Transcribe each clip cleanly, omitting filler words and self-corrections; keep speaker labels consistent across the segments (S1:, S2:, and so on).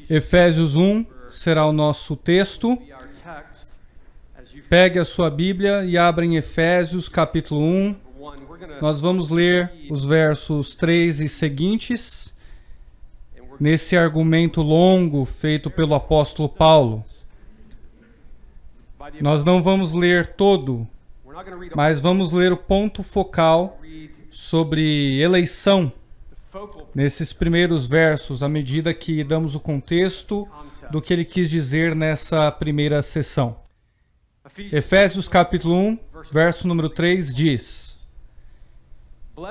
S1: Efésios 1 será o nosso texto. Pegue a sua Bíblia e abra em Efésios capítulo 1. Nós vamos ler os versos 3 e seguintes, nesse argumento longo feito pelo apóstolo Paulo. Nós não vamos ler todo, mas vamos ler o ponto focal sobre eleição nesses primeiros versos, à medida que damos o contexto do que ele quis dizer nessa primeira sessão. Efésios capítulo 1, verso número 3 diz: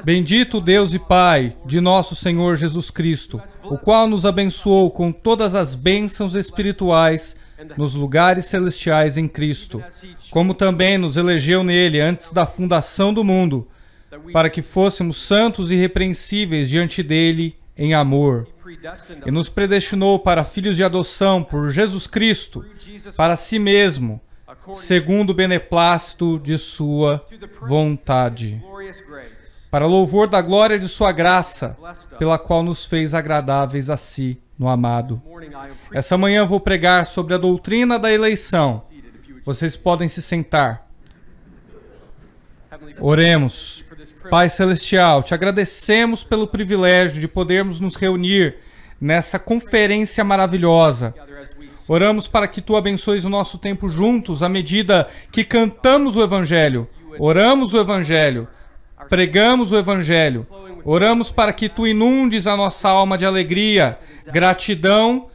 S1: Bendito Deus e Pai de nosso Senhor Jesus Cristo, o qual nos abençoou com todas as bênçãos espirituais nos lugares celestiais em Cristo, como também nos elegeu nele antes da fundação do mundo, para que fôssemos santos e irrepreensíveis diante dele em amor. E nos predestinou para filhos de adoção por Jesus Cristo, para si mesmo, segundo o beneplácito de sua vontade, para louvor da glória de sua graça, pela qual nos fez agradáveis a si no amado. Essa manhã vou pregar sobre a doutrina da eleição. Vocês podem se sentar. Oremos. Pai Celestial, te agradecemos pelo privilégio de podermos nos reunir nessa conferência maravilhosa. Oramos para que tu abençoes o nosso tempo juntos à medida que cantamos o Evangelho, oramos o Evangelho, pregamos o Evangelho. Oramos para que tu inundes a nossa alma de alegria, gratidão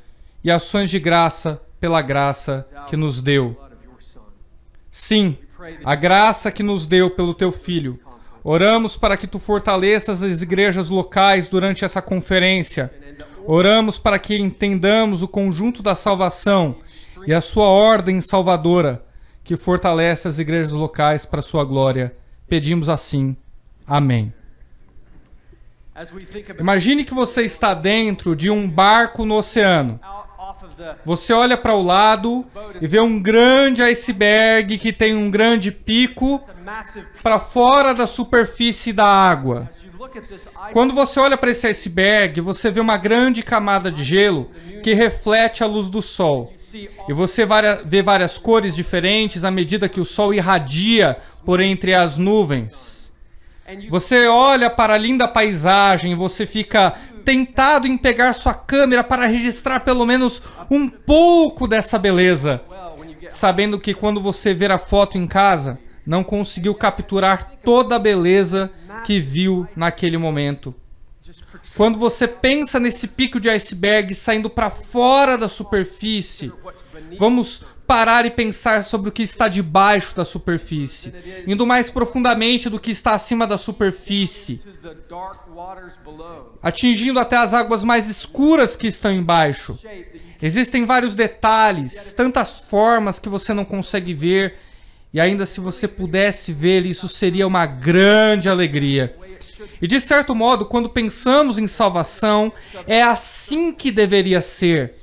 S1: e ações de graça pela graça que nos deu. Sim, a graça que nos deu pelo teu Filho. Oramos para que tu fortaleças as igrejas locais durante essa conferência. Oramos para que entendamos o conjunto da salvação e a sua ordem salvadora, que fortalece as igrejas locais para a sua glória. Pedimos assim. Amém. Imagine que você está dentro de um barco no oceano. Você olha para o lado e vê um grande iceberg que tem um grande pico para fora da superfície da água. Quando você olha para esse iceberg, você vê uma grande camada de gelo que reflete a luz do sol. E você vê várias cores diferentes à medida que o sol irradia por entre as nuvens. Você olha para a linda paisagem e você fica tentado em pegar sua câmera para registrar pelo menos um pouco dessa beleza, sabendo que quando você ver a foto em casa, não conseguiu capturar toda a beleza que viu naquele momento. Quando você pensa nesse pico de iceberg saindo para fora da superfície, vamos parar e pensar sobre o que está debaixo da superfície, indo mais profundamente do que está acima da superfície, atingindo até as águas mais escuras que estão embaixo. Existem vários detalhes, tantas formas que você não consegue ver, e ainda se você pudesse ver, isso seria uma grande alegria. E de certo modo, quando pensamos em salvação, é assim que deveria ser.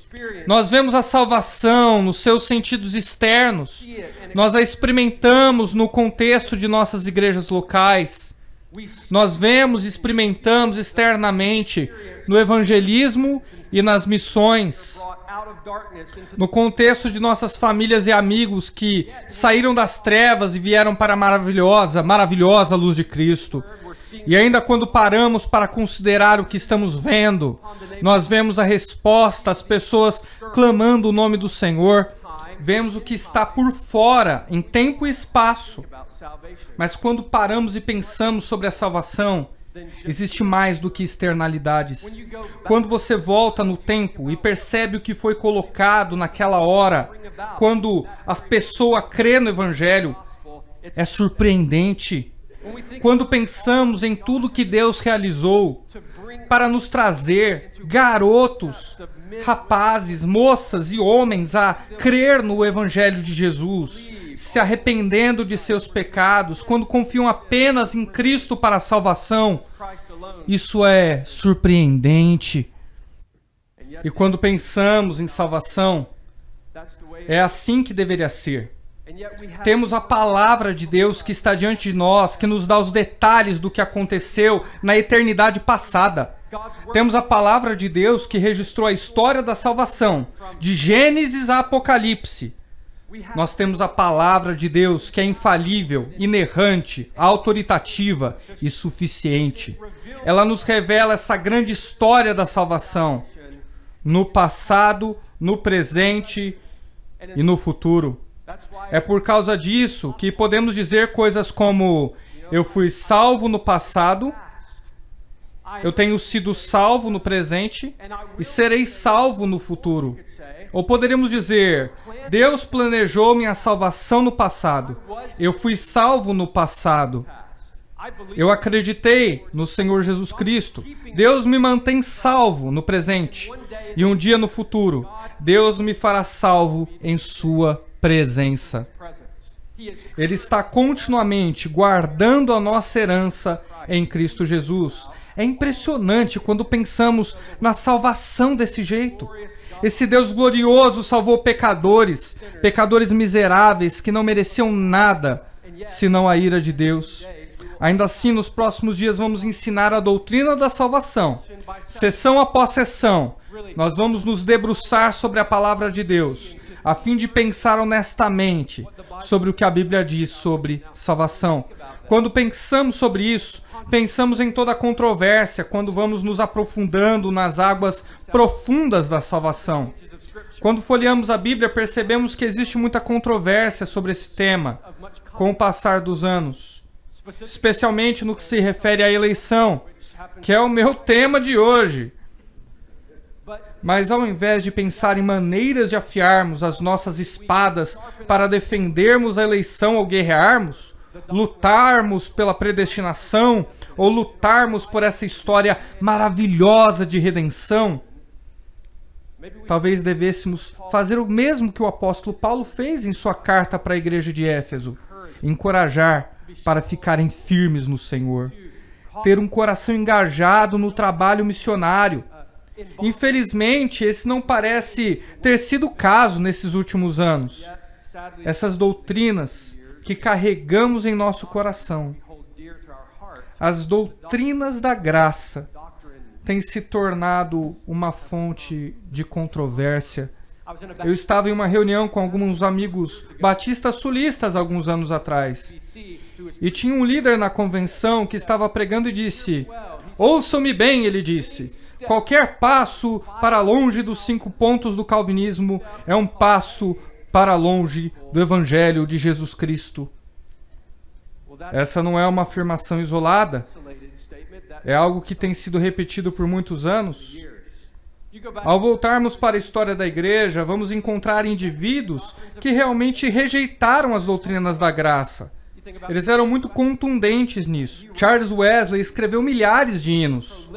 S1: Nós vemos a salvação nos seus sentidos externos. Nós a experimentamos no contexto de nossas igrejas locais. Nós vemos e experimentamos externamente no evangelismo e nas missões. No contexto de nossas famílias e amigos que saíram das trevas e vieram para a maravilhosa luz de Cristo. E ainda quando paramos para considerar o que estamos vendo, nós vemos a resposta, as pessoas clamando o nome do Senhor, vemos o que está por fora, em tempo e espaço. Mas quando paramos e pensamos sobre a salvação, existe mais do que externalidades. Quando você volta no tempo e percebe o que foi colocado naquela hora, quando a pessoa crê no Evangelho, é surpreendente. Quando pensamos em tudo que Deus realizou para nos trazer garotos, rapazes, moças e homens a crer no Evangelho de Jesus, se arrependendo de seus pecados, quando confiam apenas em Cristo para a salvação, isso é surpreendente. E quando pensamos em salvação, é assim que deveria ser. Temos a palavra de Deus que está diante de nós, que nos dá os detalhes do que aconteceu na eternidade passada. Temos a palavra de Deus que registrou a história da salvação, de Gênesis a Apocalipse. Nós temos a palavra de Deus que é infalível, inerrante, autoritativa e suficiente. Ela nos revela essa grande história da salvação, no passado, no presente e no futuro. É por causa disso que podemos dizer coisas como: eu fui salvo no passado, eu tenho sido salvo no presente e serei salvo no futuro. Ou poderíamos dizer: Deus planejou minha salvação no passado, eu fui salvo no passado. Eu acreditei no Senhor Jesus Cristo. Deus me mantém salvo no presente. E um dia no futuro, Deus me fará salvo em sua presença. Ele está continuamente guardando a nossa herança em Cristo Jesus. É impressionante quando pensamos na salvação desse jeito. Esse Deus glorioso salvou pecadores, pecadores miseráveis que não mereciam nada, senão a ira de Deus. Ainda assim, nos próximos dias vamos ensinar a doutrina da salvação. Sessão após sessão, nós vamos nos debruçar sobre a palavra de Deus, a fim de pensar honestamente sobre o que a Bíblia diz sobre salvação. Quando pensamos sobre isso, pensamos em toda a controvérsia, quando vamos nos aprofundando nas águas profundas da salvação. Quando folheamos a Bíblia, percebemos que existe muita controvérsia sobre esse tema, com o passar dos anos. Especialmente no que se refere à eleição, que é o meu tema de hoje. Mas ao invés de pensar em maneiras de afiarmos as nossas espadas para defendermos a eleição ou guerrearmos, lutarmos pela predestinação ou lutarmos por essa história maravilhosa de redenção, talvez devêssemos fazer o mesmo que o apóstolo Paulo fez em sua carta para a igreja de Éfeso: encorajar para ficarem firmes no Senhor, ter um coração engajado no trabalho missionário. Infelizmente, esse não parece ter sido o caso nesses últimos anos. Essas doutrinas que carregamos em nosso coração, as doutrinas da graça, têm se tornado uma fonte de controvérsia. Eu estava em uma reunião com alguns amigos batistas sulistas alguns anos atrás. E tinha um líder na convenção que estava pregando e disse: ouçam-me bem, ele disse, qualquer passo para longe dos 5 pontos do calvinismo é um passo para longe do Evangelho de Jesus Cristo. Essa não é uma afirmação isolada, é algo que tem sido repetido por muitos anos. Ao voltarmos para a história da igreja, vamos encontrar indivíduos que realmente rejeitaram as doutrinas da graça. Eles eram muito contundentes nisso. Charles Wesley escreveu milhares de hinos.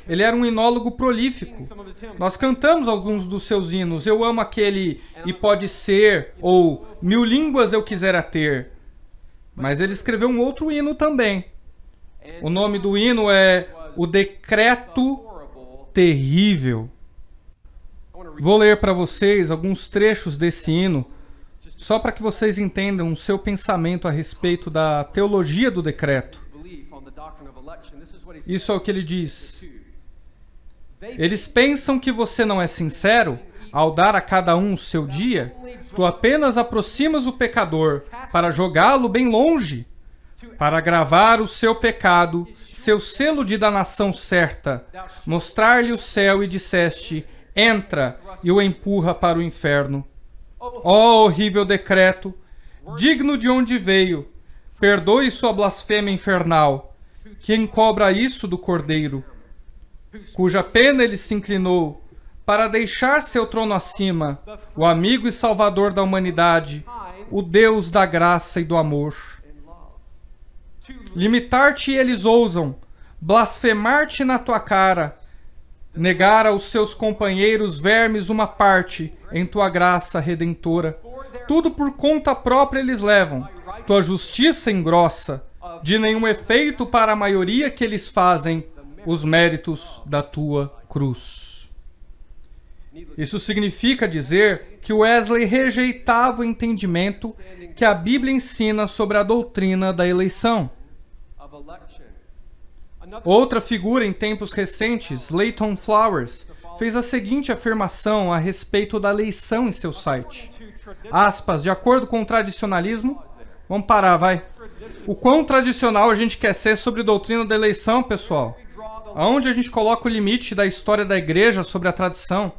S1: Ele era um hinólogo prolífico. Nós cantamos alguns dos seus hinos. Eu amo aquele "E pode ser" ou "Mil línguas eu quisera ter". Mas ele escreveu um outro hino também. O nome do hino é O Decreto Terrível. Vou ler para vocês alguns trechos desse hino, só para que vocês entendam o seu pensamento a respeito da teologia do decreto. Isso é o que ele diz. Eles pensam que você não é sincero ao dar a cada um o seu dia. Tu apenas aproximas o pecador para jogá-lo bem longe, para gravar o seu pecado, seu selo de danação certa, mostrar-lhe o céu e disseste: entra, e o empurra para o inferno. Ó horrível decreto, digno de onde veio, perdoe sua blasfêmia infernal. Quem cobra isso do Cordeiro, cuja pena ele se inclinou, para deixar seu trono acima, o amigo e salvador da humanidade, o Deus da graça e do amor. Limitar-te eles ousam, blasfemar-te na tua cara, negar aos seus companheiros vermes uma parte em tua graça redentora. Tudo por conta própria eles levam, tua justiça engrossa, de nenhum efeito para a maioria que eles fazem os méritos da tua cruz. Isso significa dizer que Wesley rejeitava o entendimento que a Bíblia ensina sobre a doutrina da eleição. Outra figura em tempos recentes, Leighton Flowers, fez a seguinte afirmação a respeito da eleição em seu site. Aspas, de acordo com o tradicionalismo... Vamos parar, vai. O quão tradicional a gente quer ser sobre doutrina da eleição, pessoal? Aonde a gente coloca o limite da história da igreja sobre a tradição?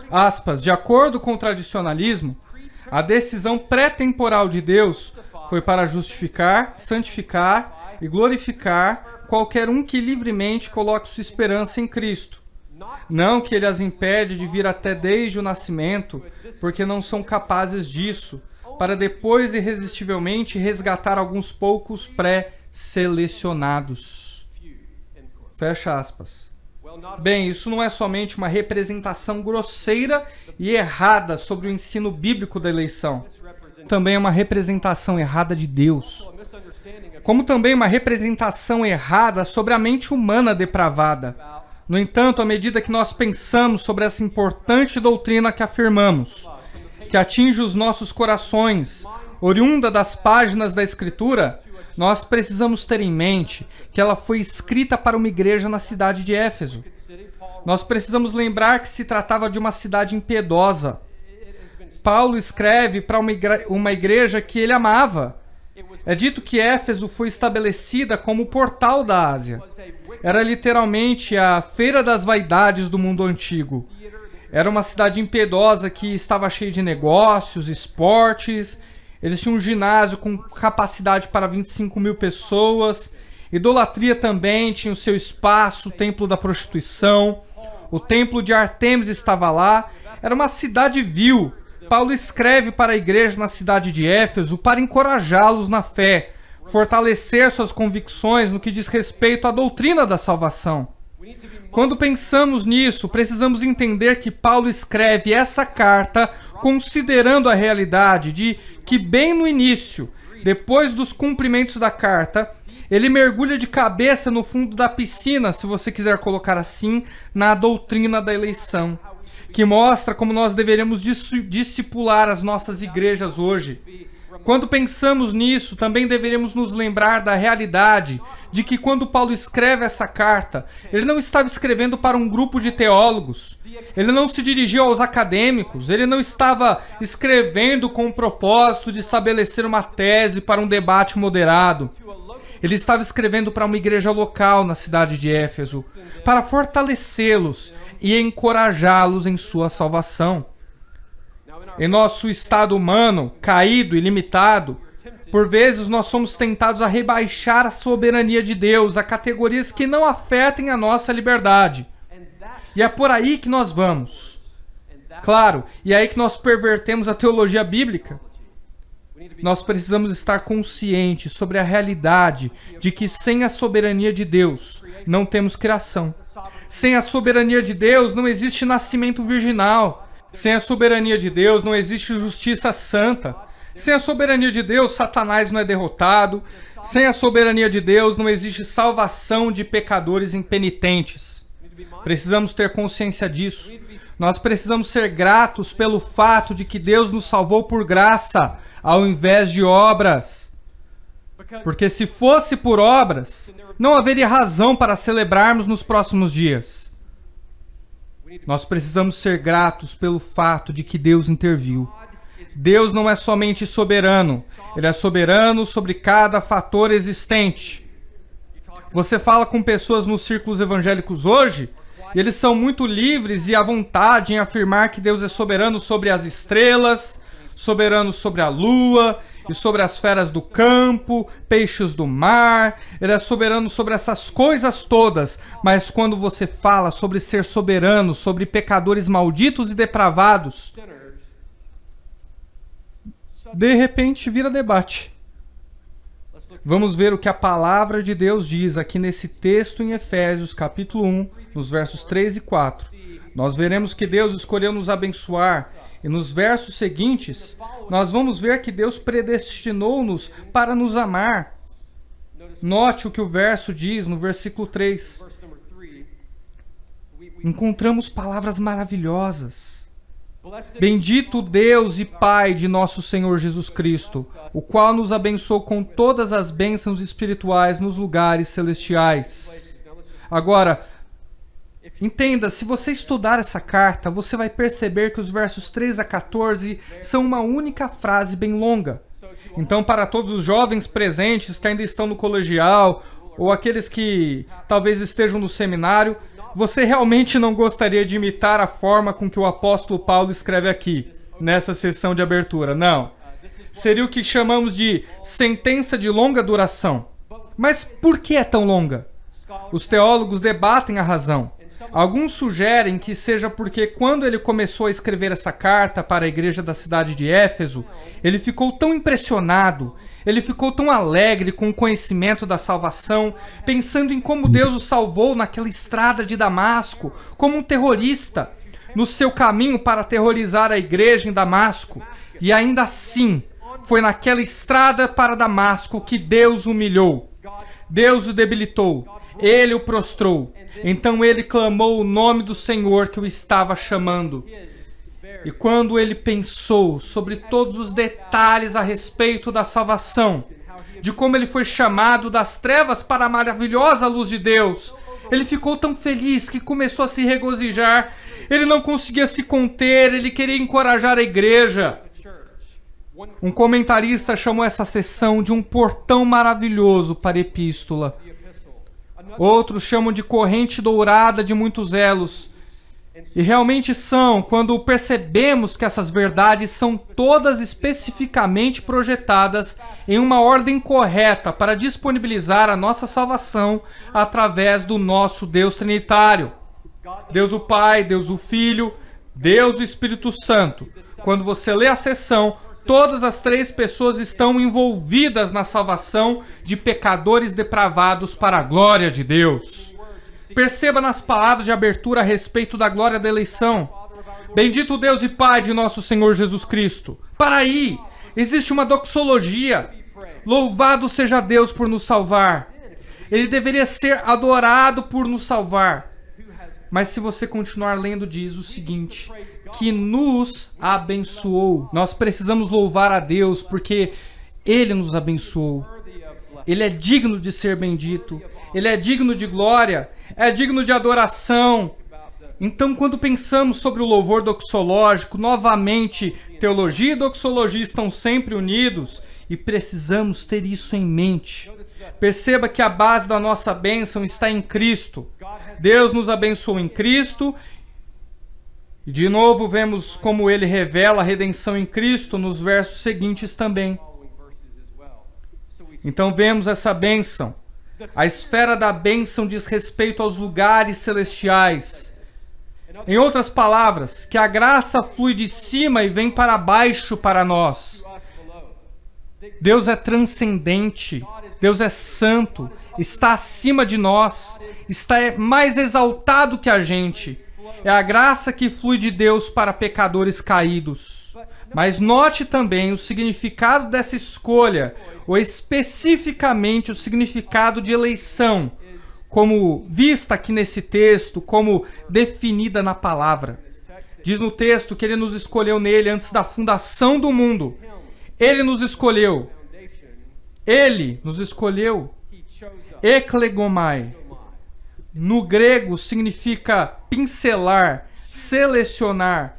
S1: Aspas, de acordo com o tradicionalismo, a decisão pré-temporal de Deus foi para justificar, santificar e glorificar qualquer um que livremente coloque sua esperança em Cristo. Não que ele as impede de vir até desde o nascimento, porque não são capazes disso, para depois irresistivelmente resgatar alguns poucos pré-selecionados. Fecha aspas. Bem, isso não é somente uma representação grosseira e errada sobre o ensino bíblico da eleição. Também é uma representação errada de Deus. Como também uma representação errada sobre a mente humana depravada. No entanto, à medida que nós pensamos sobre essa importante doutrina que afirmamos, que atinge os nossos corações, oriunda das páginas da Escritura, nós precisamos ter em mente que ela foi escrita para uma igreja na cidade de Éfeso. Nós precisamos lembrar que se tratava de uma cidade impiedosa. Paulo escreve para uma igreja que ele amava. É dito que Éfeso foi estabelecida como o portal da Ásia. Era literalmente a feira das vaidades do mundo antigo. Era uma cidade impiedosa que estava cheia de negócios, esportes. Eles tinham um ginásio com capacidade para 25 mil pessoas. Idolatria também tinha o seu espaço, o templo da prostituição. O templo de Artemis estava lá. Era uma cidade vil. Paulo escreve para a igreja na cidade de Éfeso para encorajá-los na fé, fortalecer suas convicções no que diz respeito à doutrina da salvação. Quando pensamos nisso, precisamos entender que Paulo escreve essa carta considerando a realidade de que bem no início, depois dos cumprimentos da carta, ele mergulha de cabeça no fundo da piscina, se você quiser colocar assim, na doutrina da eleição, que mostra como nós deveríamos discipular as nossas igrejas hoje. Quando pensamos nisso, também deveríamos nos lembrar da realidade de que quando Paulo escreve essa carta, ele não estava escrevendo para um grupo de teólogos, ele não se dirigiu aos acadêmicos, ele não estava escrevendo com o propósito de estabelecer uma tese para um debate moderado. Ele estava escrevendo para uma igreja local na cidade de Éfeso, para fortalecê-los e encorajá-los em sua salvação. Em nosso estado humano, caído e limitado, por vezes nós somos tentados a rebaixar a soberania de Deus a categorias que não afetem a nossa liberdade. E é por aí que nós vamos. Claro, e é aí que nós pervertemos a teologia bíblica. Nós precisamos estar conscientes sobre a realidade de que sem a soberania de Deus não temos criação. Sem a soberania de Deus não existe nascimento virginal. Sem a soberania de Deus não existe justiça santa. Sem a soberania de Deus, Satanás não é derrotado. Sem a soberania de Deus não existe salvação de pecadores impenitentes. Precisamos ter consciência disso. Nós precisamos ser gratos pelo fato de que Deus nos salvou por graça, ao invés de obras. Porque se fosse por obras, não haveria razão para celebrarmos nos próximos dias. Nós precisamos ser gratos pelo fato de que Deus interviu. Deus não é somente soberano, Ele é soberano sobre cada fator existente. Você fala com pessoas nos círculos evangélicos hoje, e eles são muito livres e à vontade em afirmar que Deus é soberano sobre as estrelas, soberano sobre a lua, e sobre as feras do campo, peixes do mar. Ele é soberano sobre essas coisas todas. Mas quando você fala sobre ser soberano, sobre pecadores malditos e depravados, de repente vira debate. Vamos ver o que a palavra de Deus diz aqui nesse texto em Efésios, capítulo 1, nos versos 3 e 4. Nós veremos que Deus escolheu nos abençoar. E nos versos seguintes, nós vamos ver que Deus predestinou-nos para nos amar. Note o que o verso diz no versículo 3. Encontramos palavras maravilhosas. Bendito Deus e Pai de nosso Senhor Jesus Cristo, o qual nos abençoou com todas as bênçãos espirituais nos lugares celestiais. Agora, entenda, se você estudar essa carta, você vai perceber que os versos 3 a 14 são uma única frase bem longa. Então, para todos os jovens presentes que ainda estão no colegial, ou aqueles que talvez estejam no seminário, você realmente não gostaria de imitar a forma com que o apóstolo Paulo escreve aqui, nessa sessão de abertura. Não. Seria o que chamamos de sentença de longa duração. Mas por que é tão longa? Os teólogos debatem a razão. Alguns sugerem que seja porque quando ele começou a escrever essa carta para a igreja da cidade de Éfeso, ele ficou tão impressionado, ele ficou tão alegre com o conhecimento da salvação, pensando em como Deus o salvou naquela estrada de Damasco, como um terrorista, no seu caminho para aterrorizar a igreja em Damasco. E ainda assim, foi naquela estrada para Damasco que Deus o humilhou. Deus o debilitou. Ele o prostrou. Então ele clamou o nome do Senhor que o estava chamando. E quando ele pensou sobre todos os detalhes a respeito da salvação, de como ele foi chamado das trevas para a maravilhosa luz de Deus, ele ficou tão feliz que começou a se regozijar. Ele não conseguia se conter, ele queria encorajar a igreja. Um comentarista chamou essa sessão de um portão maravilhoso para a epístola. Outros chamam de corrente dourada de muitos elos. E realmente são, quando percebemos que essas verdades são todas especificamente projetadas em uma ordem correta para disponibilizar a nossa salvação através do nosso Deus Trinitário. Deus o Pai, Deus o Filho, Deus o Espírito Santo. Quando você lê a sessão, todas as três pessoas estão envolvidas na salvação de pecadores depravados para a glória de Deus. Perceba nas palavras de abertura a respeito da glória da eleição. Bendito Deus e Pai de nosso Senhor Jesus Cristo. Para aí, existe uma doxologia. Louvado seja Deus por nos salvar. Ele deveria ser adorado por nos salvar. Mas se você continuar lendo, diz o seguinte: que nos abençoou. Nós precisamos louvar a Deus porque Ele nos abençoou. Ele é digno de ser bendito. Ele é digno de glória. É digno de adoração. Então, quando pensamos sobre o louvor doxológico, novamente, teologia e doxologia estão sempre unidos e precisamos ter isso em mente. Perceba que a base da nossa bênção está em Cristo. Deus nos abençoou em Cristo. E de novo vemos como ele revela a redenção em Cristo nos versos seguintes também. Então vemos essa bênção. A esfera da bênção diz respeito aos lugares celestiais. Em outras palavras, que a graça flui de cima e vem para baixo para nós. Deus é transcendente. Deus é santo. Está acima de nós. Está mais exaltado que a gente. É a graça que flui de Deus para pecadores caídos. Mas note também o significado dessa escolha, ou especificamente o significado de eleição, como vista aqui nesse texto, como definida na palavra. Diz no texto que ele nos escolheu nele antes da fundação do mundo. Ele nos escolheu. Ele nos escolheu. Eklegomai. No grego significa pincelar, selecionar.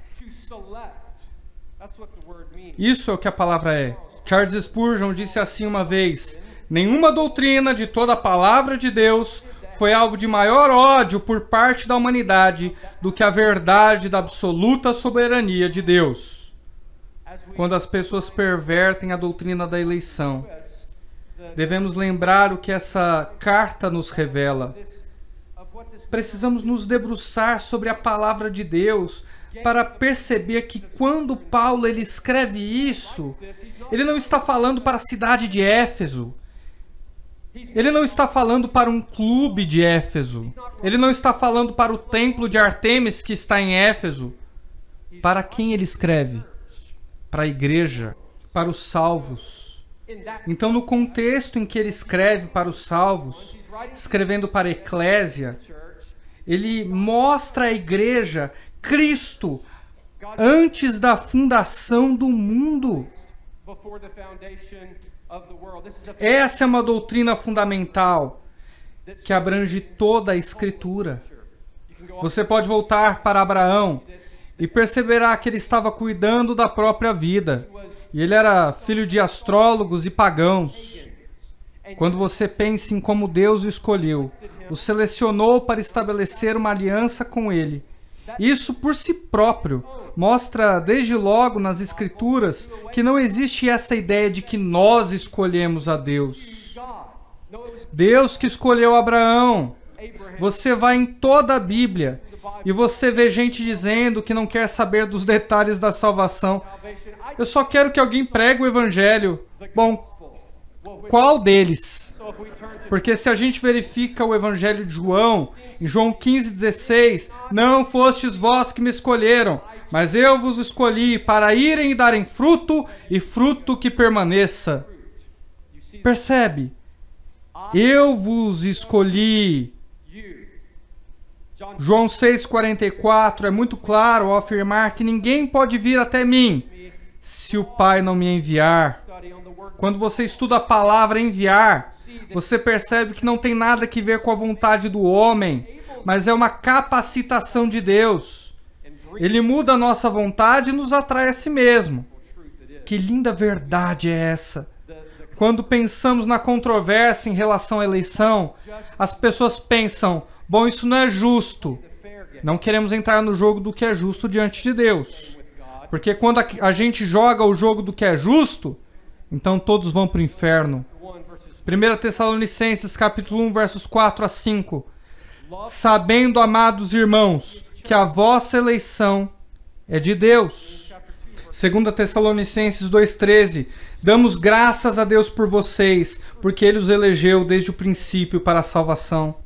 S1: Isso é o que a palavra é. Charles Spurgeon disse assim uma vez: nenhuma doutrina de toda a palavra de Deus foi alvo de maior ódio por parte da humanidade do que a verdade da absoluta soberania de Deus. Quando as pessoas pervertem a doutrina da eleição, devemos lembrar o que essa carta nos revela. Precisamos nos debruçar sobre a palavra de Deus para perceber que quando Paulo ele escreve isso, ele não está falando para a cidade de Éfeso. Ele não está falando para um clube de Éfeso. Ele não está falando para o templo de Artemis que está em Éfeso. Para quem ele escreve? Para a igreja, para os salvos. Então, no contexto em que ele escreve para os salvos, escrevendo para a eclésia, ele mostra à igreja Cristo antes da fundação do mundo. Essa é uma doutrina fundamental. que abrange toda a Escritura. Você pode voltar para Abraão e perceberá que ele estava cuidando da própria vida. E ele era filho de astrólogos e pagãos. Quando você pensa em como Deus o escolheu, o selecionou para estabelecer uma aliança com ele, isso por si próprio mostra desde logo nas Escrituras que não existe essa ideia de que nós escolhemos a Deus. Deus que escolheu Abraão. Você vai em toda a Bíblia e você vê gente dizendo que não quer saber dos detalhes da salvação. Eu só quero que alguém pregue o Evangelho. Bom, qual deles? Porque se a gente verifica o Evangelho de João, em João 15:16, não fostes vós que me escolheram, mas eu vos escolhi para irem e darem fruto, e fruto que permaneça. Percebe? Eu vos escolhi. João 6,44 é muito claro ao afirmar que ninguém pode vir até mim se o Pai não me enviar. Quando você estuda a palavra enviar, você percebe que não tem nada a ver com a vontade do homem, mas é uma capacitação de Deus. Ele muda a nossa vontade e nos atrai a si mesmo. Que linda verdade é essa! Quando pensamos na controvérsia em relação à eleição, as pessoas pensam, bom, isso não é justo. Não queremos entrar no jogo do que é justo diante de Deus. Porque quando a gente joga o jogo do que é justo, então todos vão para o inferno. 1 Tessalonicenses capítulo 1, versos 4 a 5. Sabendo, amados irmãos, que a vossa eleição é de Deus. 2 Tessalonicenses 2,13. Damos graças a Deus por vocês, porque Ele os elegeu desde o princípio para a salvação.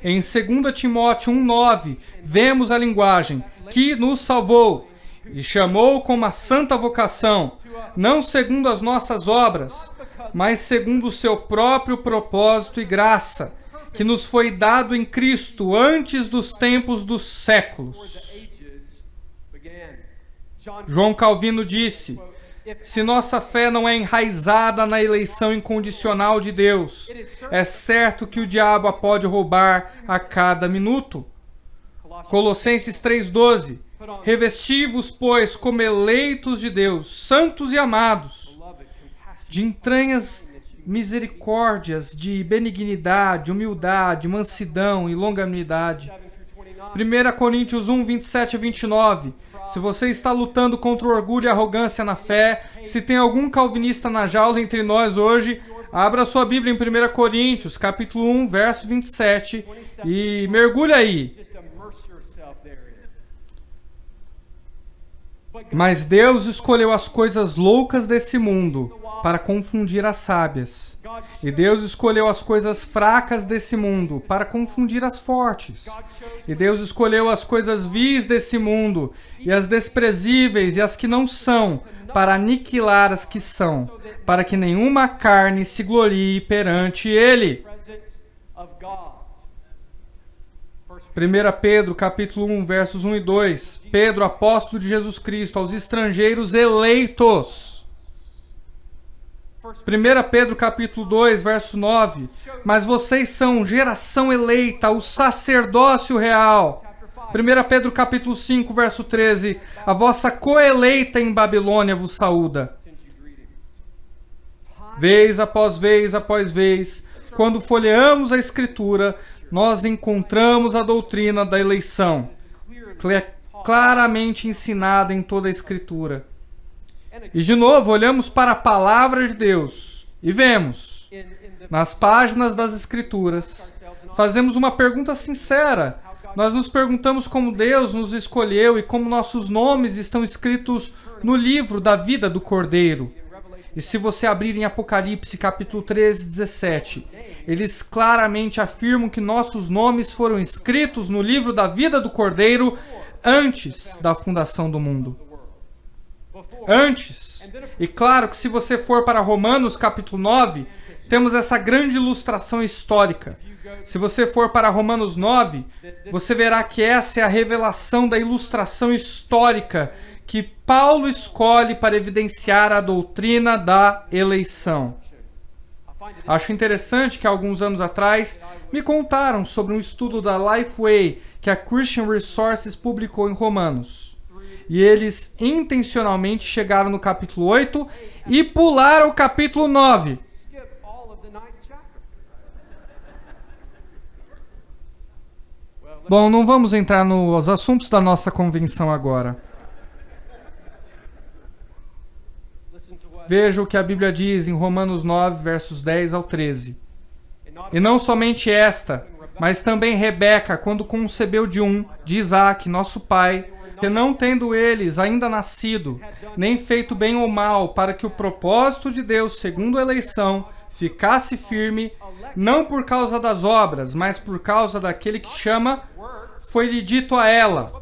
S1: Em 2 Timóteo 1,9, vemos a linguagem que nos salvou e chamou com uma santa vocação, não segundo as nossas obras, mas segundo o seu próprio propósito e graça, que nos foi dado em Cristo antes dos tempos dos séculos. João Calvino disse, se nossa fé não é enraizada na eleição incondicional de Deus, é certo que o diabo a pode roubar a cada minuto. Colossenses 3,12. Revesti-vos, pois, como eleitos de Deus, santos e amados, de entranhas misericórdias, de benignidade, humildade, mansidão e longanimidade. 1 Coríntios 1, 27 a 29. Se você está lutando contra o orgulho e a arrogância na fé, se tem algum calvinista na jaula entre nós hoje, abra sua Bíblia em 1 Coríntios, capítulo 1, verso 27, e mergulhe aí. Mas Deus escolheu as coisas loucas desse mundo para confundir as sábias. E Deus escolheu as coisas fracas desse mundo para confundir as fortes. E Deus escolheu as coisas vis desse mundo e as desprezíveis e as que não são, para aniquilar as que são, para que nenhuma carne se glorie perante Ele. 1 Pedro, capítulo 1, versos 1 e 2. Pedro, apóstolo de Jesus Cristo, aos estrangeiros eleitos. 1 Pedro, capítulo 2, verso 9. Mas vocês são geração eleita, o sacerdócio real. 1 Pedro, capítulo 5, verso 13. A vossa coeleita em Babilônia vos saúda. Vez após vez, quando folheamos a Escritura, nós encontramos a doutrina da eleição, claramente ensinada em toda a Escritura. E de novo, olhamos para a palavra de Deus e vemos, nas páginas das Escrituras, fazemos uma pergunta sincera. Nós nos perguntamos como Deus nos escolheu e como nossos nomes estão escritos no livro da vida do Cordeiro. E se você abrir em Apocalipse capítulo 13, 17, eles claramente afirmam que nossos nomes foram escritos no livro da vida do Cordeiro antes da fundação do mundo. Antes. E claro que se você for para Romanos capítulo 9, temos essa grande ilustração histórica. Se você for para Romanos 9, você verá que essa é a revelação da ilustração histórica que Paulo escolhe para evidenciar a doutrina da eleição. Acho interessante que alguns anos atrás me contaram sobre um estudo da Lifeway que a Christian Resources publicou em Romanos. E eles intencionalmente chegaram no capítulo 8 e pularam o capítulo 9. Bom, não vamos entrar nos assuntos da nossa convenção agora. Veja o que a Bíblia diz em Romanos 9, versos 10 ao 13. E não somente esta, mas também Rebeca, quando concebeu de Isaque, nosso pai, que não tendo eles ainda nascido, nem feito bem ou mal, para que o propósito de Deus, segundo a eleição, ficasse firme, não por causa das obras, mas por causa daquele que chama, foi-lhe dito a ela,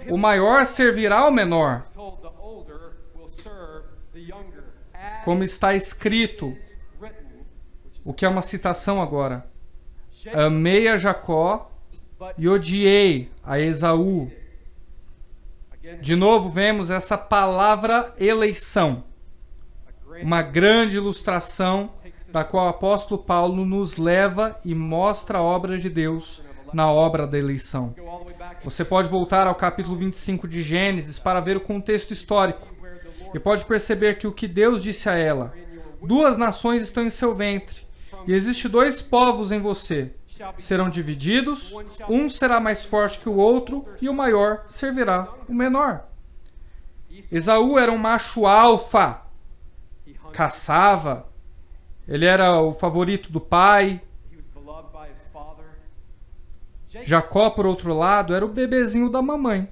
S1: o maior servirá ao menor. Como está escrito, o que é uma citação agora. Amei a Jacó e odiei a Esaú. De novo vemos essa palavra eleição. Uma grande ilustração da qual o apóstolo Paulo nos leva e mostra a obra de Deus na obra da eleição. Você pode voltar ao capítulo 25 de Gênesis para ver o contexto histórico. E pode perceber que o que Deus disse a ela, 2 nações estão em seu ventre, e existe 2 povos em você. Serão divididos, um será mais forte que o outro, e o maior servirá o menor. Esaú era um macho alfa, caçava, ele era o favorito do pai. Jacó, por outro lado, era o bebezinho da mamãe.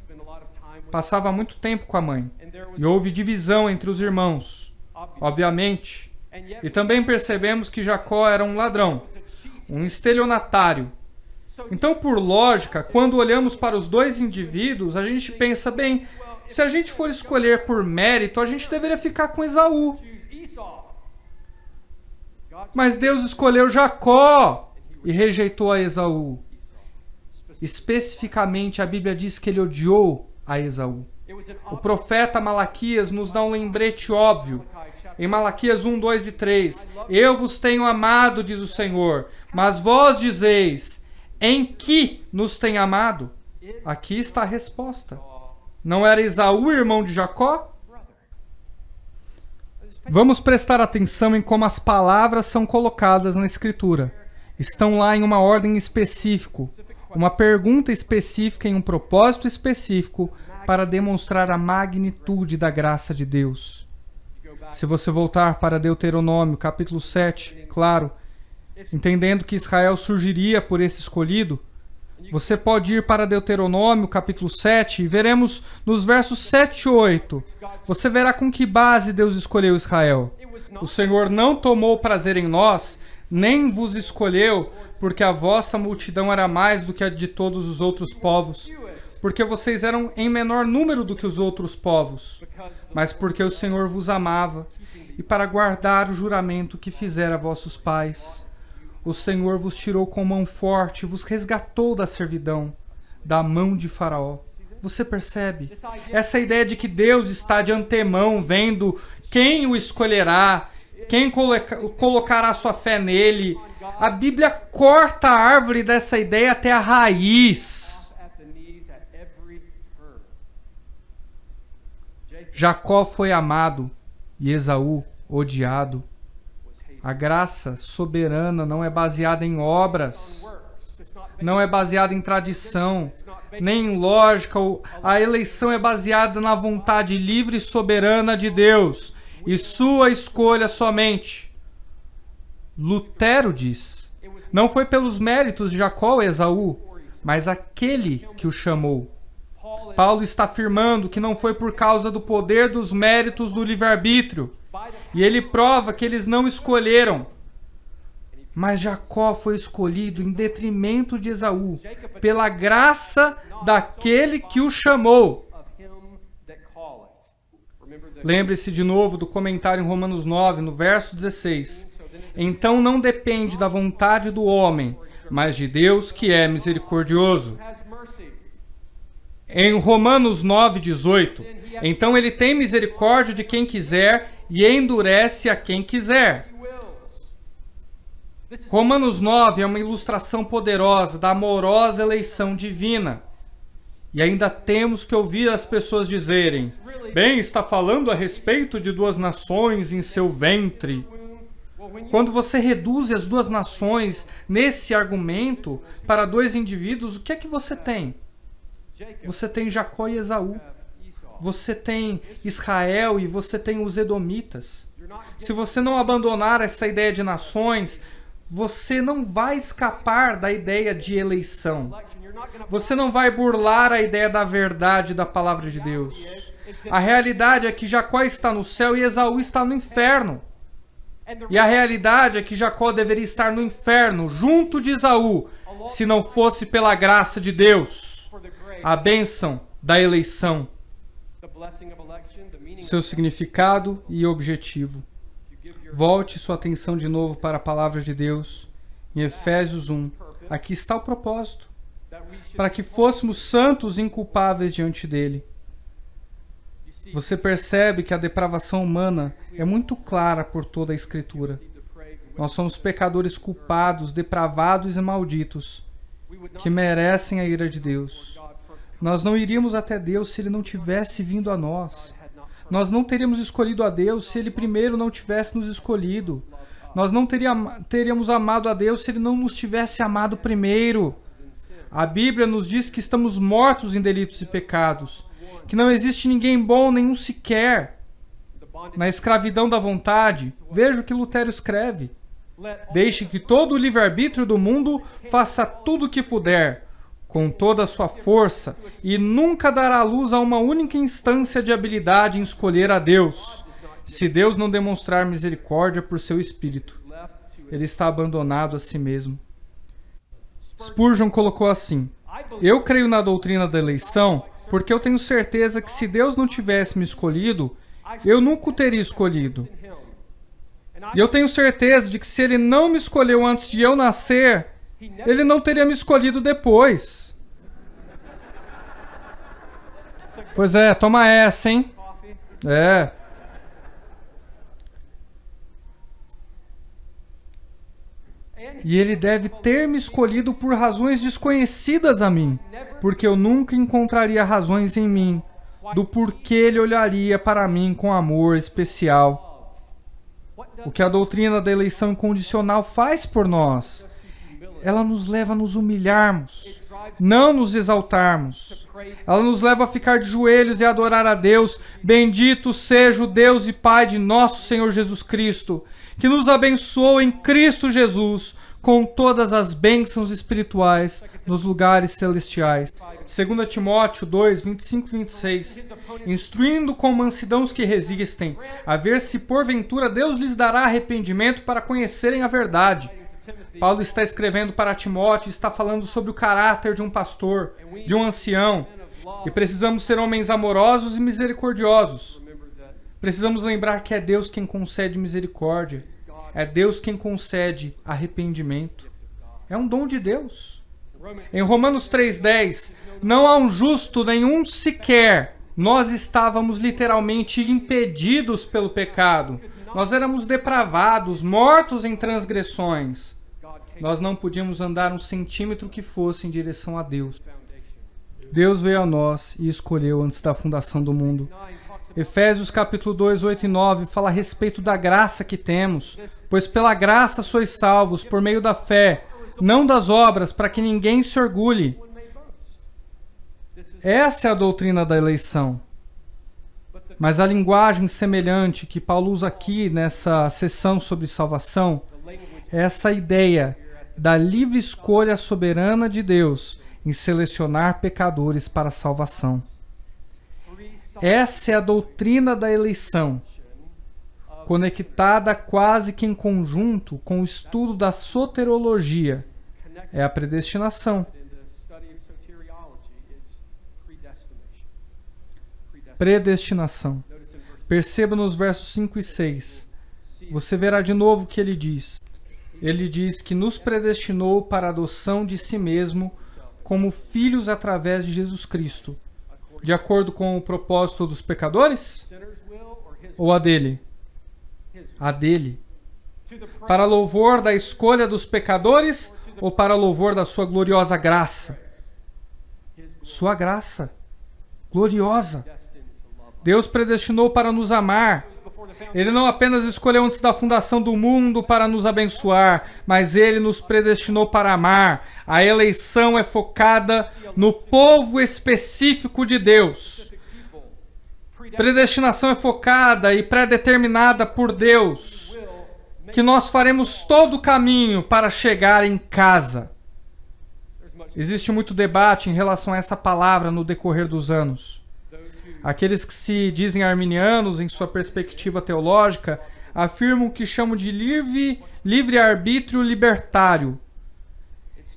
S1: Passava muito tempo com a mãe. E houve divisão entre os irmãos, obviamente. E também percebemos que Jacó era um ladrão, um estelionatário. Então, por lógica, quando olhamos para os 2 indivíduos, a gente pensa, bem, se a gente for escolher por mérito, a gente deveria ficar com Esaú. Mas Deus escolheu Jacó e rejeitou a Esaú. Especificamente, a Bíblia diz que ele odiou a Esaú. O profeta Malaquias nos dá um lembrete óbvio. Em Malaquias 1, 2 e 3. Eu vos tenho amado, diz o Senhor, mas vós dizeis, em que nos tem amado? Aqui está a resposta. Não era Esaú irmão de Jacó? Vamos prestar atenção em como as palavras são colocadas na Escritura. Estão lá em uma ordem específica, uma pergunta específica em um propósito específico para demonstrar a magnitude da graça de Deus. Se você voltar para Deuteronômio, capítulo 7, claro, entendendo que Israel surgiria por esse escolhido, você pode ir para Deuteronômio, capítulo 7, e veremos nos versos 7 e 8. Você verá com que base Deus escolheu Israel. O Senhor não tomou prazer em nós, nem vos escolheu, porque a vossa multidão era mais do que a de todos os outros povos, porque vocês eram em menor número do que os outros povos, mas porque o Senhor vos amava, e para guardar o juramento que fizera a vossos pais. O Senhor vos tirou com mão forte, vos resgatou da servidão, da mão de Faraó. Você percebe? Essa ideia de que Deus está de antemão vendo quem o escolherá, quem colocará sua fé nele. A Bíblia corta a árvore dessa ideia até a raiz. Jacó foi amado e Esaú odiado. A graça soberana não é baseada em obras, não é baseada em tradição, nem em lógica. A eleição é baseada na vontade livre e soberana de Deus e sua escolha somente. Lutero diz, não foi pelos méritos de Jacó ou Esaú, mas aquele que o chamou. Paulo está afirmando que não foi por causa do poder dos méritos do livre-arbítrio. E ele prova que eles não escolheram. Mas Jacó foi escolhido em detrimento de Esaú, pela graça daquele que o chamou. Lembre-se de novo do comentário em Romanos 9, no verso 16. Então não depende da vontade do homem, mas de Deus que é misericordioso. Em Romanos 9, 18, então ele tem misericórdia de quem quiser e endurece a quem quiser. Romanos 9 é uma ilustração poderosa da amorosa eleição divina. E ainda temos que ouvir as pessoas dizerem: bem, está falando a respeito de duas nações em seu ventre. Quando você reduz as duas nações nesse argumento para dois indivíduos, o que é que você tem? Você tem Jacó e Esaú. Você tem Israel e você tem os Edomitas. Se você não abandonar essa ideia de nações, você não vai escapar da ideia de eleição. Você não vai burlar a ideia da verdade da palavra de Deus. A realidade é que Jacó está no céu e Esaú está no inferno. E a realidade é que Jacó deveria estar no inferno, junto de Esaú, se não fosse pela graça de Deus. A bênção da eleição. Seu significado e objetivo. Volte sua atenção de novo para a palavra de Deus. Em Efésios 1. Aqui está o propósito. Para que fôssemos santos e inculpáveis diante dele. Você percebe que a depravação humana é muito clara por toda a Escritura. Nós somos pecadores culpados, depravados e malditos, que merecem a ira de Deus. Nós não iríamos até Deus se Ele não tivesse vindo a nós. Nós não teríamos escolhido a Deus se Ele primeiro não tivesse nos escolhido. Nós não teríamos amado a Deus se Ele não nos tivesse amado primeiro. A Bíblia nos diz que estamos mortos em delitos e pecados, que não existe ninguém bom, nenhum sequer. Na escravidão da vontade, veja o que Lutero escreve. Deixe que todo o livre-arbítrio do mundo faça tudo o que puder, com toda a sua força, e nunca dará luz a uma única instância de habilidade em escolher a Deus. Se Deus não demonstrar misericórdia por seu Espírito, ele está abandonado a si mesmo. Spurgeon colocou assim: eu creio na doutrina da eleição porque eu tenho certeza que se Deus não tivesse me escolhido, eu nunca o teria escolhido. E eu tenho certeza de que se Ele não me escolheu antes de eu nascer, Ele não teria me escolhido depois. Pois é, toma essa, hein? É. E Ele deve ter me escolhido por razões desconhecidas a mim, porque eu nunca encontraria razões em mim do porquê Ele olharia para mim com amor especial. O que a doutrina da eleição incondicional faz por nós? Ela nos leva a nos humilharmos, não nos exaltarmos. Ela nos leva a ficar de joelhos e adorar a Deus. Bendito seja o Deus e Pai de nosso Senhor Jesus Cristo, que nos abençoou em Cristo Jesus com todas as bênçãos espirituais nos lugares celestiais. 2 Timóteo 2, 25 e 26. Instruindo com mansidão os que resistem, a ver se porventura Deus lhes dará arrependimento para conhecerem a verdade. Paulo está escrevendo para Timóteo e está falando sobre o caráter de um pastor, de um ancião. E precisamos ser homens amorosos e misericordiosos. Precisamos lembrar que é Deus quem concede misericórdia. É Deus quem concede arrependimento. É um dom de Deus. Em Romanos 3,10, não há um justo nenhum sequer. Nós estávamos literalmente impedidos pelo pecado. Nós éramos depravados, mortos em transgressões. Nós não podíamos andar um centímetro que fosse em direção a Deus. Deus veio a nós e escolheu antes da fundação do mundo. Efésios capítulo 2, 8 e 9 fala a respeito da graça que temos. Pois pela graça sois salvos por meio da fé, não das obras, para que ninguém se orgulhe. Essa é a doutrina da eleição. Mas a linguagem semelhante que Paulo usa aqui nessa sessão sobre salvação é essa ideia da livre escolha soberana de Deus em selecionar pecadores para a salvação. Essa é a doutrina da eleição, conectada quase que em conjunto com o estudo da soteriologia. É a predestinação. Predestinação. Perceba nos versos 5 e 6. Você verá de novo o que ele diz. Ele diz que nos predestinou para a adoção de si mesmo como filhos através de Jesus Cristo. De acordo com o propósito dos pecadores? Ou a dele? A dele. Para louvor da escolha dos pecadores ou para louvor da sua gloriosa graça? Sua graça gloriosa. Deus predestinou para nos amar. Ele não apenas escolheu antes da fundação do mundo para nos abençoar, mas Ele nos predestinou para amar. A eleição é focada no povo específico de Deus. Predestinação é focada e pré-determinada por Deus, que nós faremos todo o caminho para chegar em casa. Existe muito debate em relação a essa palavra no decorrer dos anos. Aqueles que se dizem arminianos em sua perspectiva teológica afirmam que chamam de livre-arbítrio libertário.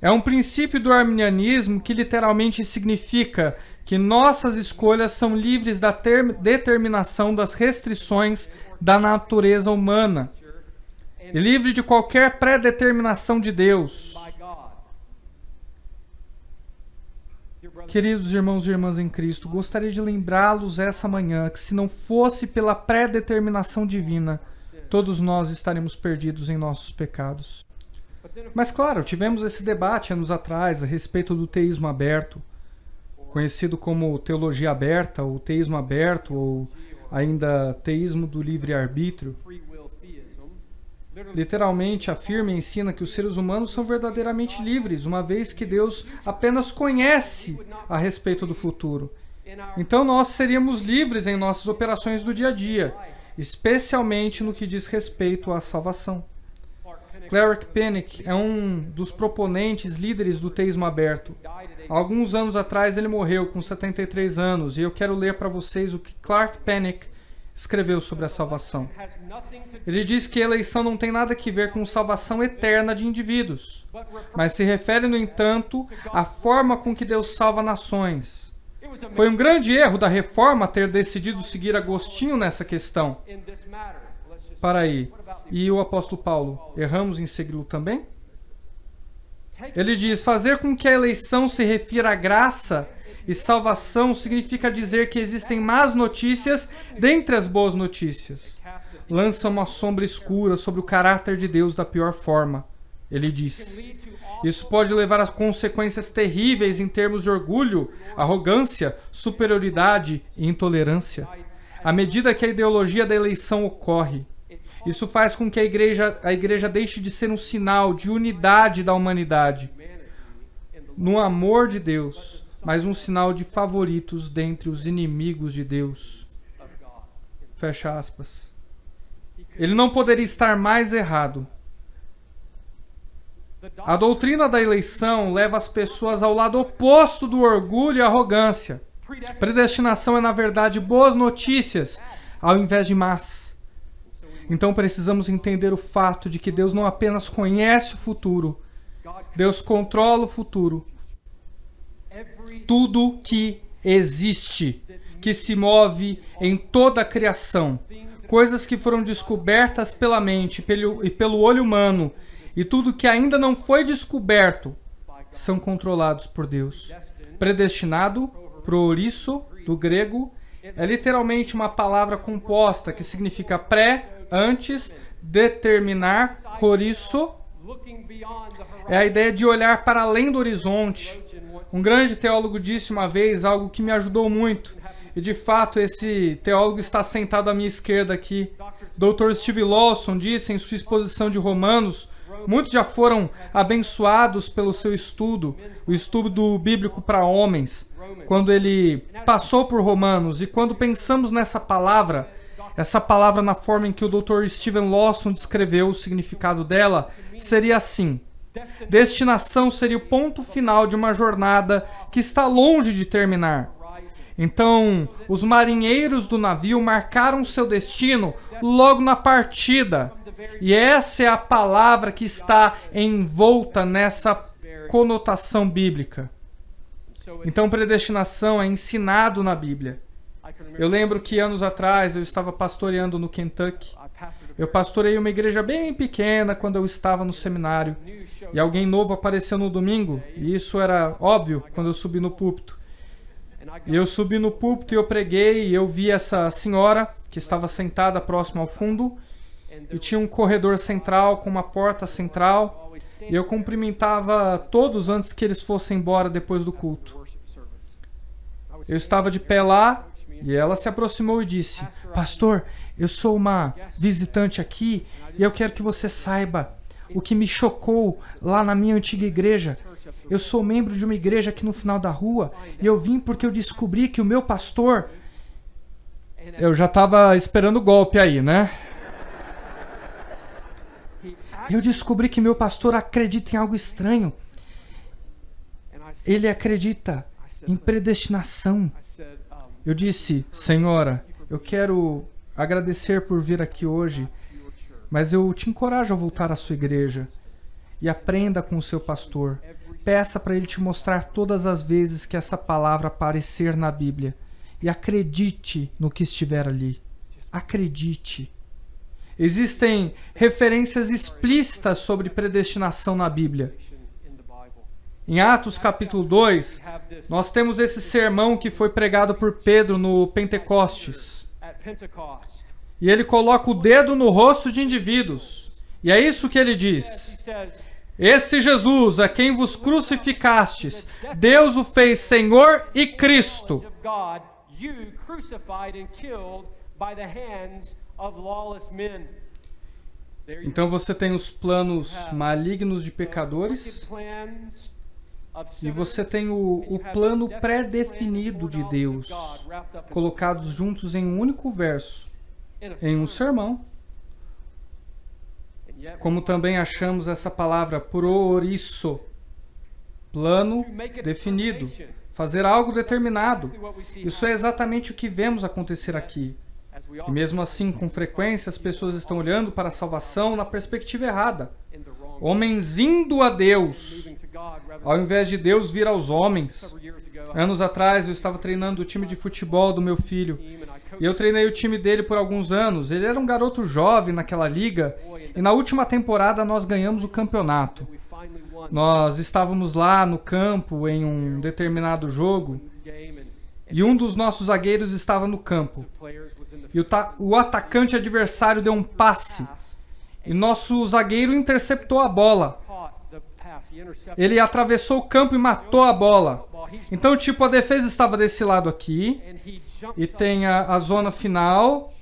S1: É um princípio do arminianismo que literalmente significa que nossas escolhas são livres da determinação das restrições da natureza humana e livre de qualquer pré-determinação de Deus. Queridos irmãos e irmãs em Cristo, gostaria de lembrá-los essa manhã que se não fosse pela pré-determinação divina, todos nós estaremos perdidos em nossos pecados. Mas claro, tivemos esse debate anos atrás a respeito do teísmo aberto, conhecido como teologia aberta, ou teísmo aberto, ou ainda teísmo do livre-arbítrio. Literalmente afirma e ensina que os seres humanos são verdadeiramente livres, uma vez que Deus apenas conhece a respeito do futuro. Então nós seríamos livres em nossas operações do dia a dia, especialmente no que diz respeito à salvação. Clark Pinnock é um dos proponentes líderes do teísmo aberto. Há alguns anos atrás ele morreu com 73 anos e eu quero ler para vocês o que Clark Pinnock escreveu sobre a salvação. Ele diz que a eleição não tem nada a ver com salvação eterna de indivíduos, mas se refere, no entanto, à forma com que Deus salva nações. Foi um grande erro da Reforma ter decidido seguir Agostinho nessa questão. Para aí. E o apóstolo Paulo, erramos em segui-lo também? Ele diz, fazer com que a eleição se refira à graça e salvação significa dizer que existem más notícias dentre as boas notícias. Lança uma sombra escura sobre o caráter de Deus da pior forma, ele diz. Isso pode levar a consequências terríveis em termos de orgulho, arrogância, superioridade e intolerância, à medida que a ideologia da eleição ocorre. Isso faz com que a igreja deixe de ser um sinal de unidade da humanidade, no amor de Deus, mas um sinal de favoritos dentre os inimigos de Deus. Fecha aspas. Ele não poderia estar mais errado. A doutrina da eleição leva as pessoas ao lado oposto do orgulho e arrogância. Predestinação é, na verdade, boas notícias, ao invés de más. Então precisamos entender o fato de que Deus não apenas conhece o futuro, Deus controla o futuro. Tudo que existe, que se move em toda a criação, coisas que foram descobertas pela mente e pelo olho humano, e tudo que ainda não foi descoberto, são controlados por Deus. Predestinado, proorisso, do grego, é literalmente uma palavra composta que significa pré, antes, determinar, horisso, é a ideia de olhar para além do horizonte. Um grande teólogo disse uma vez algo que me ajudou muito, e de fato esse teólogo está sentado à minha esquerda aqui. Dr. Steve Lawson disse em sua exposição de Romanos, muitos já foram abençoados pelo seu estudo, o estudo bíblico para homens, quando ele passou por Romanos, e quando pensamos nessa palavra, essa palavra na forma em que o Dr. Steven Lawson descreveu o significado dela, seria assim: destinação seria o ponto final de uma jornada que está longe de terminar. Então, os marinheiros do navio marcaram seu destino logo na partida. E essa é a palavra que está envolta nessa conotação bíblica. Então, predestinação é ensinado na Bíblia. Eu lembro que anos atrás eu estava pastoreando no Kentucky. Eu pastorei uma igreja bem pequena quando eu estava no seminário. E alguém novo apareceu no domingo. E isso era óbvio quando eu subi no púlpito. E eu subi no púlpito e eu preguei. E eu vi essa senhora que estava sentada próximo ao fundo. e tinha um corredor central com uma porta central. E eu cumprimentava todos antes que eles fossem embora depois do culto. Eu estava de pé lá e ela se aproximou e disse: Pastor, eu sou uma visitante aqui e eu quero que você saiba o que me chocou lá na minha antiga igreja. Eu sou membro de uma igreja aqui no final da rua e eu vim porque eu descobri que o meu pastor... Eu já estava esperando o golpe aí, né? Eu descobri que meu pastor acredita em algo estranho. Ele acredita em predestinação. Eu disse: Senhora, eu quero agradecer por vir aqui hoje, mas eu te encorajo a voltar à sua igreja e aprenda com o seu pastor. Peça para ele te mostrar todas as vezes que essa palavra aparecer na Bíblia e acredite no que estiver ali. Acredite. Existem referências explícitas sobre predestinação na Bíblia. Em Atos capítulo 2, nós temos esse sermão que foi pregado por Pedro no Pentecostes. E ele coloca o dedo no rosto de indivíduos. E é isso que ele diz: Esse Jesus, a quem vos crucificastes, Deus o fez Senhor e Cristo. Então você tem os planos malignos de pecadores e você tem o plano pré-definido de Deus, colocados juntos em um único verso, em um sermão. Como também achamos essa palavra prorisso, plano definido, fazer algo determinado. Isso é exatamente o que vemos acontecer aqui. E mesmo assim, com frequência, as pessoas estão olhando para a salvação na perspectiva errada. Homens indo a Deus, ao invés de Deus vir aos homens. Anos atrás, eu estava treinando o time de futebol do meu filho. E eu treinei o time dele por alguns anos. Ele era um garoto jovem naquela liga. E na última temporada, nós ganhamos o campeonato. Nós estávamos lá no campo em um determinado jogo. E um dos nossos zagueiros estava no campo. E o atacante adversário deu um passe. E nosso zagueiro interceptou a bola. Ele atravessou o campo e matou a bola. Então, tipo, a defesa estava desse lado aqui. E tem a zona final.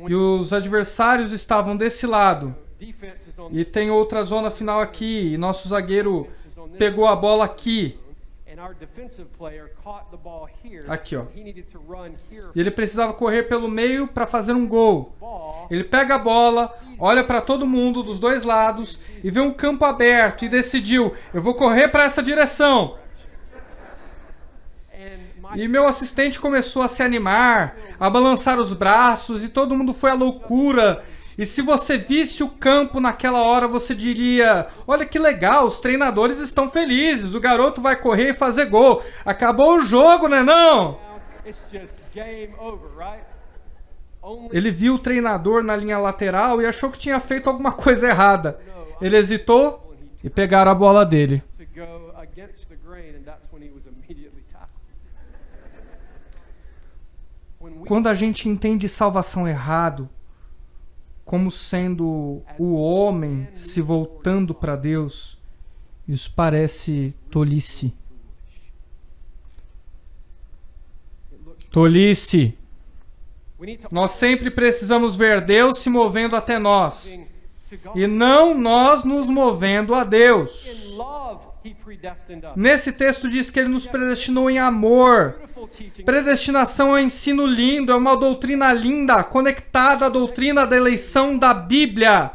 S1: E os adversários estavam desse lado. E tem outra zona final aqui. E nosso zagueiro pegou a bola aqui. Aqui, ó. E ele precisava correr pelo meio para fazer um gol. Ele pega a bola, olha para todo mundo dos dois lados e vê um campo aberto e decidiu: eu vou correr para essa direção. E meu assistente começou a se animar, a balançar os braços e todo mundo foi à loucura. E se você visse o campo naquela hora, você diria: olha que legal, os treinadores estão felizes, o garoto vai correr e fazer gol. Acabou o jogo, né não? Ele viu o treinador na linha lateral e achou que tinha feito alguma coisa errada. Ele hesitou e pegaram a bola dele. Quando a gente entende salvação errado, como sendo o homem se voltando para Deus, isso parece tolice. Tolice. Nós sempre precisamos ver Deus se movendo até nós, e não nós nos movendo a Deus. Nesse texto diz que Ele nos predestinou em amor. Predestinação é um ensino lindo, é uma doutrina linda, conectada à doutrina da eleição da Bíblia,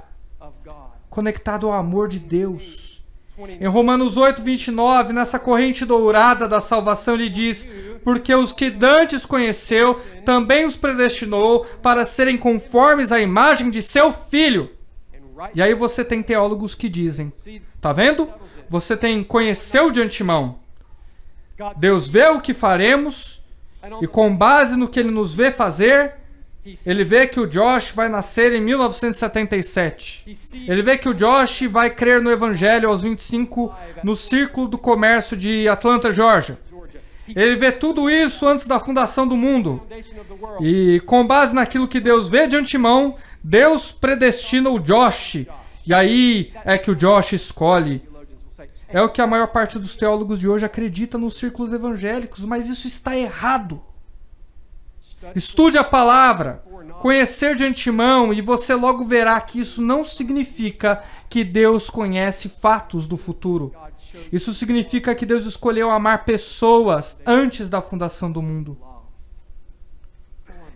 S1: conectado ao amor de Deus. Em Romanos 8:29, nessa corrente dourada da salvação, ele diz: porque os que dantes conheceu, também os predestinou para serem conformes à imagem de seu Filho. E aí você tem teólogos que dizem: tá vendo? Você tem conheceu de antemão. Deus vê o que faremos e com base no que Ele nos vê fazer, Ele vê que o Josh vai nascer em 1977. Ele vê que o Josh vai crer no Evangelho aos 25 no Círculo do Comércio de Atlanta, Georgia. Ele vê tudo isso antes da fundação do mundo. E com base naquilo que Deus vê de antemão, Deus predestina o Josh. E aí é que o Josh escolhe. É o que a maior parte dos teólogos de hoje acredita nos círculos evangélicos, mas isso está errado. Estude a palavra, conhecer de antemão, e você logo verá que isso não significa que Deus conhece fatos do futuro. Isso significa que Deus escolheu amar pessoas antes da fundação do mundo.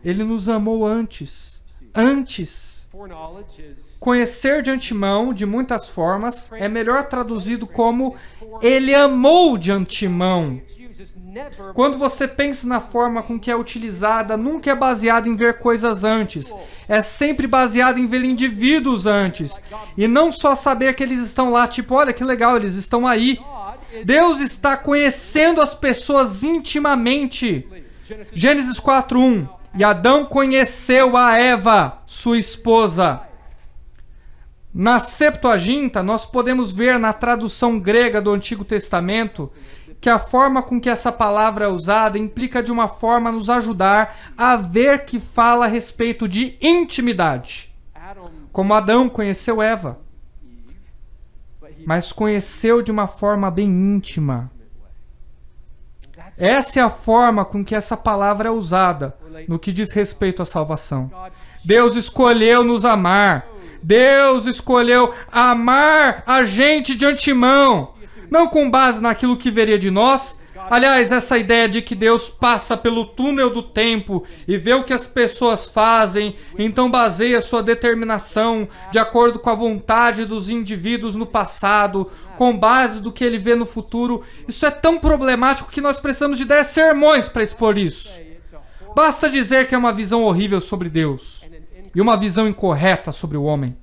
S1: Ele nos amou antes. Conhecer de antemão, de muitas formas, é melhor traduzido como Ele amou de antemão. Quando você pensa na forma com que é utilizada, nunca é baseado em ver coisas antes. É sempre baseado em ver indivíduos antes. E não só saber que eles estão lá, tipo, olha que legal, eles estão aí. Deus está conhecendo as pessoas intimamente. Gênesis 4:1. E Adão conheceu a Eva, sua esposa. Na Septuaginta, nós podemos ver na tradução grega do Antigo Testamento que a forma com que essa palavra é usada implica de uma forma a nos ajudar a ver que fala a respeito de intimidade. Como Adão conheceu Eva, mas conheceu de uma forma bem íntima. Essa é a forma com que essa palavra é usada no que diz respeito à salvação. Deus escolheu nos amar. Deus escolheu amar a gente de antemão. Não com base naquilo que veria de nós. Aliás, essa ideia de que Deus passa pelo túnel do tempo e vê o que as pessoas fazem, então baseia sua determinação de acordo com a vontade dos indivíduos no passado, com base do que ele vê no futuro. Isso é tão problemático que nós precisamos de 10 sermões para expor isso. Basta dizer que é uma visão horrível sobre Deus e uma visão incorreta sobre o homem.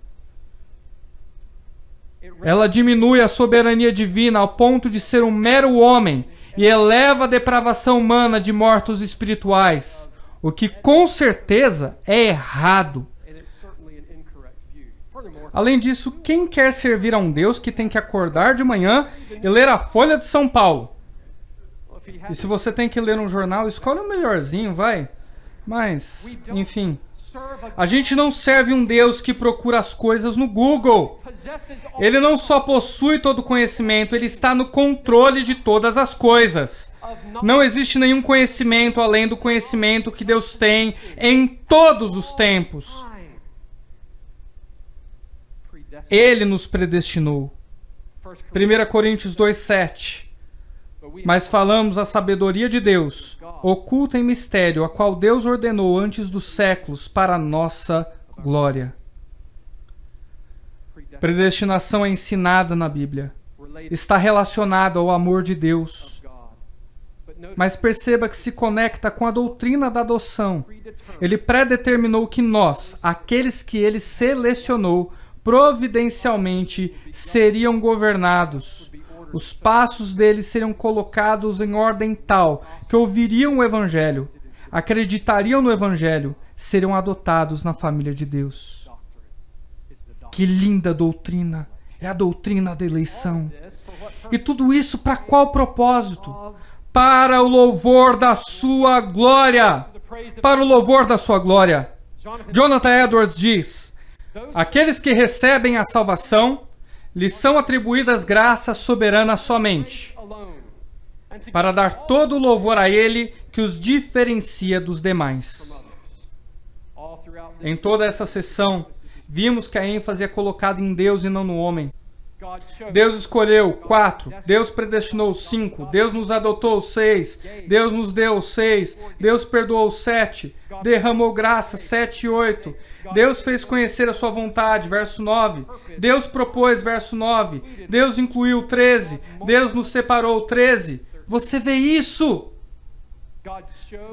S1: Ela diminui a soberania divina ao ponto de ser um mero homem e eleva a depravação humana de mortos espirituais, o que com certeza é errado. Além disso, quem quer servir a um Deus que tem que acordar de manhã e ler a Folha de São Paulo? E se você tem que ler um jornal, escolhe o melhorzinho, vai. Mas, enfim... A gente não serve um Deus que procura as coisas no Google. Ele não só possui todo o conhecimento, ele está no controle de todas as coisas. Não existe nenhum conhecimento além do conhecimento que Deus tem em todos os tempos. Ele nos predestinou. 1 Coríntios 2:7. Mas falamos a sabedoria de Deus, oculta em mistério, a qual Deus ordenou antes dos séculos para a nossa glória. Predestinação é ensinada na Bíblia. Está relacionado ao amor de Deus. Mas perceba que se conecta com a doutrina da adoção. Ele predeterminou que nós, aqueles que ele selecionou, providencialmente seriam governados. Os passos deles seriam colocados em ordem tal que ouviriam o Evangelho, acreditariam no Evangelho, seriam adotados na família de Deus. Que linda doutrina! É a doutrina da eleição. E tudo isso para qual propósito? Para o louvor da sua glória. Para o louvor da sua glória. Jonathan Edwards diz: aqueles que recebem a salvação lhes são atribuídas graças soberanas somente, para dar todo o louvor a Ele que os diferencia dos demais. Em toda essa sessão, vimos que a ênfase é colocada em Deus e não no homem. Deus escolheu 4, Deus predestinou 5, Deus nos adotou 6, Deus nos deu 6, Deus perdoou 7, derramou graça 7 e 8, Deus fez conhecer a sua vontade, verso 9, Deus propôs, verso 9, Deus incluiu 13, Deus nos separou 13. Você vê isso?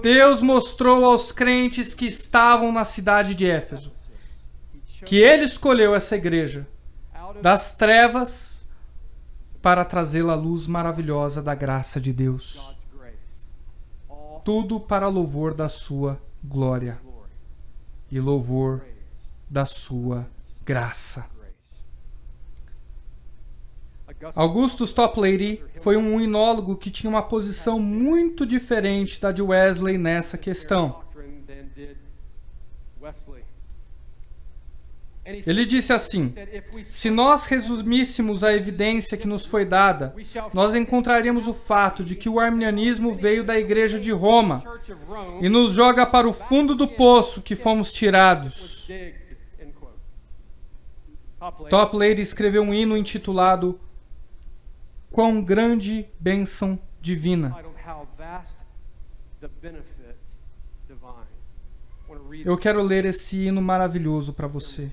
S1: Deus mostrou aos crentes que estavam na cidade de Éfeso que Ele escolheu essa igreja das trevas para trazê-la à luz maravilhosa da graça de Deus. Tudo para louvor da sua glória e louvor da sua graça. Augustus Toplady foi um unólogo que tinha uma posição muito diferente da de Wesley nessa questão. Ele disse assim: se nós resumíssemos a evidência que nos foi dada, nós encontraríamos o fato de que o arminianismo veio da Igreja de Roma e nos joga para o fundo do poço que fomos tirados. Toplady escreveu um hino intitulado Quão Grande Bênção Divina. Eu quero ler esse hino maravilhoso para você.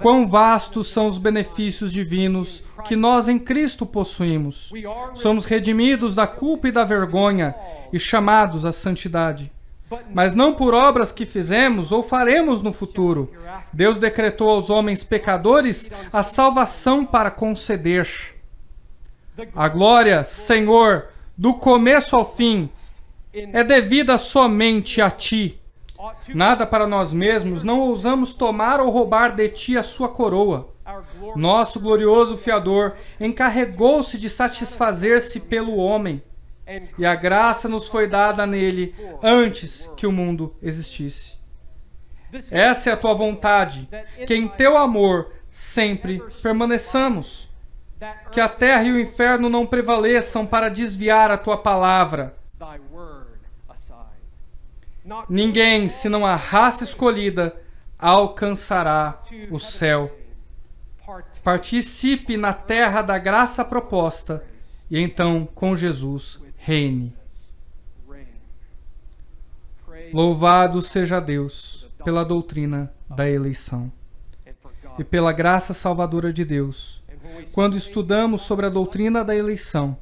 S1: Quão vastos são os benefícios divinos que nós em Cristo possuímos. Somos redimidos da culpa e da vergonha e chamados à santidade. Mas não por obras que fizemos ou faremos no futuro. Deus decretou aos homens pecadores a salvação para conceder. A glória, Senhor, do começo ao fim, é devida somente a Ti. Nada para nós mesmos, não ousamos tomar ou roubar de Ti a sua coroa. Nosso glorioso Fiador encarregou-se de satisfazer-se pelo homem, e a graça nos foi dada nele antes que o mundo existisse. Essa é a Tua vontade, que em Teu amor sempre permaneçamos. Que a terra e o inferno não prevaleçam para desviar a Tua palavra. Ninguém, senão a raça escolhida, alcançará o céu. Participe na terra da graça proposta e então com Jesus reine. Louvado seja Deus pela doutrina da eleição e pela graça salvadora de Deus. Quando estudamos sobre a doutrina da eleição,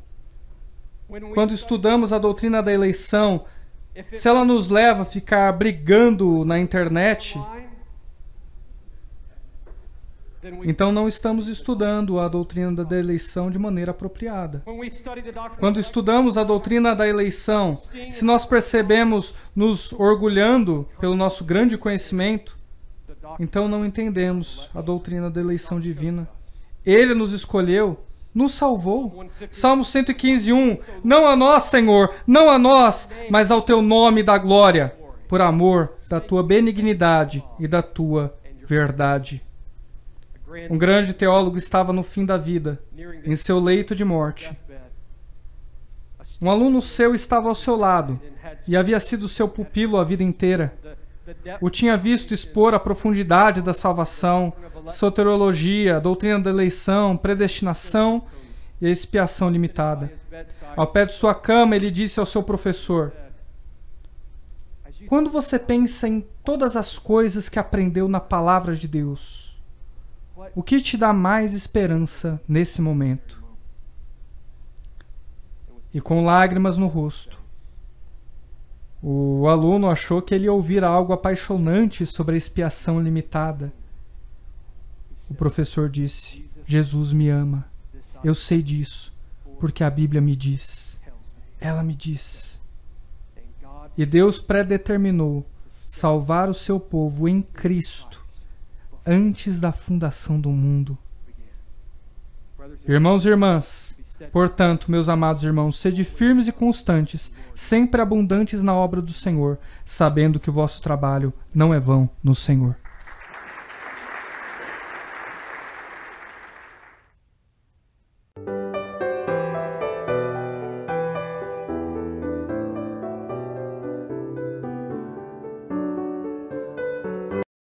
S1: se ela nos leva a ficar brigando na internet, então não estamos estudando a doutrina da eleição de maneira apropriada. Quando estudamos a doutrina da eleição, se nós percebemos nos orgulhando pelo nosso grande conhecimento, então não entendemos a doutrina da eleição divina. Ele nos escolheu, nos salvou. Salmo 115:1. Não a nós, Senhor, não a nós, mas ao Teu nome da glória, por amor da Tua benignidade e da Tua verdade. Um grande teólogo estava no fim da vida, em seu leito de morte. Um aluno seu estava ao seu lado e havia sido seu pupilo a vida inteira. O tinha visto expor a profundidade da salvação, soteriologia, doutrina da eleição, predestinação e a expiação limitada. Ao pé de sua cama, ele disse ao seu professor: quando você pensa em todas as coisas que aprendeu na palavra de Deus, o que te dá mais esperança nesse momento? E com lágrimas no rosto, o aluno achou que ele ia ouvir algo apaixonante sobre a expiação limitada. O professor disse: Jesus me ama. Eu sei disso, porque a Bíblia me diz. Ela me diz. E Deus predeterminou salvar o seu povo em Cristo antes da fundação do mundo. Irmãos e irmãs, portanto, meus amados irmãos, sede firmes e constantes, sempre abundantes na obra do Senhor, sabendo que o vosso trabalho não é vão no Senhor.